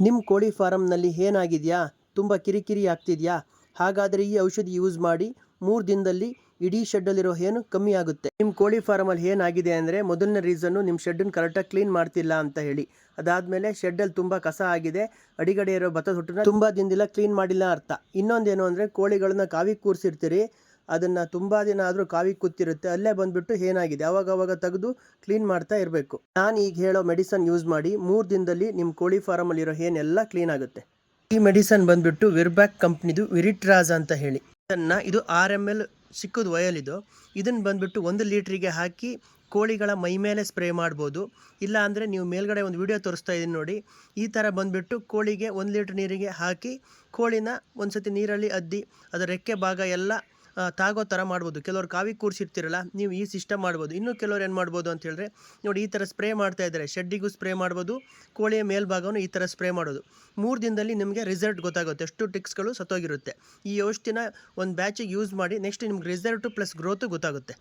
ನಿಮ್ಮ ಕೋಳಿ ಫಾರಮ್ನಲ್ಲಿ ಏನಾಗಿದೆಯಾ? ತುಂಬ ಕಿರಿಕಿರಿ ಆಗ್ತಿದೆಯಾ? ಹಾಗಾದರೆ ಈ ಔಷಧಿ ಯೂಸ್ ಮಾಡಿ 3 ದಿನದಲ್ಲಿ ಇಡೀ ಶೆಡ್ಡಲ್ಲಿರೋ ಏನು ಕಮ್ಮಿ ಆಗುತ್ತೆ. ನಿಮ್ಮ ಕೋಳಿ ಫಾರಮಲ್ಲಿ ಏನಾಗಿದೆ ಅಂದರೆ, ಮೊದಲನೇ ರೀಸನ್ನು ನಿಮ್ಮ ಶೆಡ್ಡನ್ನು ಕರೆಕ್ಟಾಗಿ ಕ್ಲೀನ್ ಮಾಡ್ತಿಲ್ಲ ಅಂತ ಹೇಳಿ. ಅದಾದಮೇಲೆ ಶೆಡ್ಡಲ್ಲಿ ತುಂಬ ಕಸ ಆಗಿದೆ, ಅಡಿಗಡೆ ಇರೋ ಭತ್ತದ ಹೊಟ್ಟನ್ನ ತುಂಬ ದಿನದಿಂದ ಕ್ಲೀನ್ ಮಾಡಿಲ್ಲ ಅರ್ಥ. ಇನ್ನೊಂದೇನು ಅಂದರೆ, ಕೋಳಿಗಳನ್ನ ಕಾವಿಗೆ ಕೂರಿಸಿರ್ತೀರಿ, ಅದನ್ನು ತುಂಬ ದಿನ ಆದರೂ ಕಾವಿಗೆ ಕೂತಿರುತ್ತೆ, ಅಲ್ಲೇ ಬಂದುಬಿಟ್ಟು ಏನಾಗಿದೆ ಅವಾಗವಾಗ ತೆಗೆದು ಕ್ಲೀನ್ ಮಾಡ್ತಾ ಇರಬೇಕು. ನಾನು ಈಗ ಹೇಳೋ ಮೆಡಿಸನ್ ಯೂಸ್ ಮಾಡಿ 3 ದಿನದಲ್ಲಿ ನಿಮ್ಮ ಕೋಳಿ ಫಾರಮಲ್ಲಿರೋ ಏನೆಲ್ಲ ಕ್ಲೀನ್ ಆಗುತ್ತೆ. ಈ ಮೆಡಿಸನ್ ಬಂದುಬಿಟ್ಟು ವಿರ್ಬ್ಯಾಕ್ ಕಂಪ್ನಿದು ವಿರಿಟ್ರಾಜ್ ಅಂತ ಹೇಳಿ. ಇದು 6 ml ಚಿಕ್ಕದು ವಯಲ್ ಇದು. ಇದನ್ನು ಬಂದುಬಿಟ್ಟು 1 ಲೀಟ್ರಿಗೆ ಹಾಕಿ ಕೋಳಿಗಳ ಮೈ ಮೇಲೆ ಸ್ಪ್ರೇ ಮಾಡ್ಬೋದು. ಇಲ್ಲ ಅಂದರೆ ನೀವು ಮೇಲ್ಗಡೆ ಒಂದು ವಿಡಿಯೋ ತೋರಿಸ್ತಾ ಇದ್ದೀನಿ ನೋಡಿ, ಈ ಥರ ಬಂದುಬಿಟ್ಟು ಕೋಳಿಗೆ 1 ಲೀಟ್ರ್ ನೀರಿಗೆ ಹಾಕಿ ಕೋಳಿನ ಒಂದು ಸತಿ ನೀರಲ್ಲಿ ಅದ್ದಿ ಅದರ ರೆಕ್ಕೆ ಭಾಗ ಎಲ್ಲ ತಾಗೋ ಥರ ಮಾಡ್ಬೋದು. ಕೆಲವರು ಕಾವಿಗೆ ಕೂರಿಸಿರ್ತೀರಲ್ಲ, ನೀವು ಈ ಸಿಸ್ಟಮ್ ಮಾಡ್ಬೋದು. ಇನ್ನೂ ಕೆಲವ್ರು ಏನು ಮಾಡ್ಬೋದು ಅಂತ ಹೇಳಿದ್ರೆ, ನೋಡಿ ಈ ಥರ ಸ್ಪ್ರೇ ಮಾಡ್ತಾ ಇದ್ದಾರೆ, ಶೆಡ್ಡಿಗೂ ಸ್ಪ್ರೇ ಮಾಡ್ಬೋದು, ಕೋಳಿಯ ಮೇಲ್ಭಾಗವನ್ನು ಈ ಥರ ಸ್ಪ್ರೇ ಮಾಡೋದು. 3 ದಿನದಲ್ಲಿ ನಿಮಗೆ ರಿಸಲ್ಟ್ ಗೊತ್ತಾಗುತ್ತೆ, ಎಷ್ಟು ಟಿಕ್ಸ್ಗಳು ಸತ್ತೋಗಿರುತ್ತೆ. ಈ ಔಷಧಿನ ಒಂದು ಬ್ಯಾಚಿಗೆ ಯೂಸ್ ಮಾಡಿ, ನೆಕ್ಸ್ಟ್ ನಿಮ್ಗೆ ರಿಸಲ್ಟು ಪ್ಲಸ್ ಗ್ರೋತು ಗೊತ್ತಾಗುತ್ತೆ.